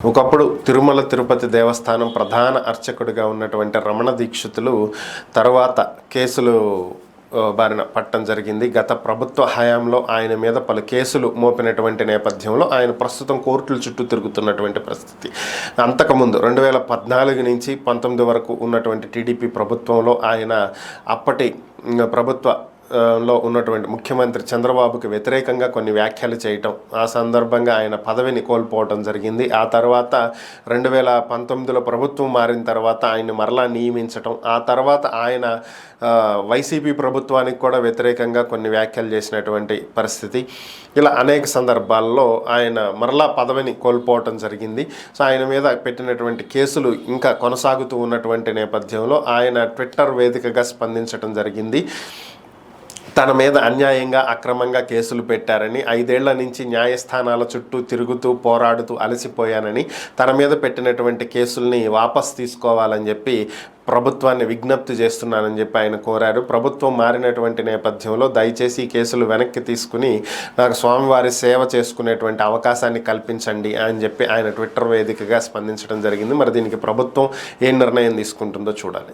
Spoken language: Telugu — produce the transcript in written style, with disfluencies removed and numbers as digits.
ఒకప్పుడు తిరుమల తిరుపతి దేవస్థానం ప్రధాన అర్చకుడిగా ఉన్నటువంటి రమణ దీక్షితులు తర్వాత కేసులు బారిన పట్టడం జరిగింది. గత ప్రభుత్వ హయాంలో ఆయన మీద పలు కేసులు మోపినటువంటి నేపథ్యంలో ఆయన ప్రస్తుతం కోర్టుల చుట్టూ తిరుగుతున్నటువంటి పరిస్థితి. అంతకుముందు 2014 నుంచి 19 వరకు ఉన్నటువంటి టీడీపీ ప్రభుత్వంలో ఆయన అప్పటి ప్రభుత్వ లో ఉన్నటువంటి ముఖ్యమంత్రి చంద్రబాబుకి వ్యతిరేకంగా కొన్ని వ్యాఖ్యలు చేయటం, ఆ సందర్భంగా ఆయన పదవిని కోల్పోవటం జరిగింది. ఆ తర్వాత 2019లో ప్రభుత్వం మారిన తర్వాత ఆయన్ని మరలా నియమించటం, ఆ తర్వాత ఆయన వైసీపీ ప్రభుత్వానికి కూడా వ్యతిరేకంగా కొన్ని వ్యాఖ్యలు చేసినటువంటి పరిస్థితి. ఇలా అనేక సందర్భాల్లో ఆయన మరలా పదవిని కోల్పోవటం జరిగింది. సో ఆయన మీద పెట్టినటువంటి కేసులు ఇంకా కొనసాగుతూ ఉన్నటువంటి నేపథ్యంలో ఆయన ట్విట్టర్ వేదికగా స్పందించడం జరిగింది. తన మీద అన్యాయంగా అక్రమంగా కేసులు పెట్టారని, 5 ఏళ్ల నుంచి న్యాయస్థానాల చుట్టూ తిరుగుతూ పోరాడుతూ అలసిపోయానని, తన మీద పెట్టినటువంటి కేసుల్ని వాపస్ తీసుకోవాలని చెప్పి ప్రభుత్వాన్ని విజ్ఞప్తి చేస్తున్నానని చెప్పి ఆయన కోరారు. ప్రభుత్వం మారినటువంటి నేపథ్యంలో దయచేసి ఈ కేసులు వెనక్కి తీసుకుని నాకు స్వామివారి సేవ చేసుకునేటువంటి అవకాశాన్ని కల్పించండి అని చెప్పి ఆయన ట్విట్టర్ వేదికగా స్పందించడం జరిగింది. మరి దీనికి ప్రభుత్వం ఏ నిర్ణయం తీసుకుంటుందో చూడాలి.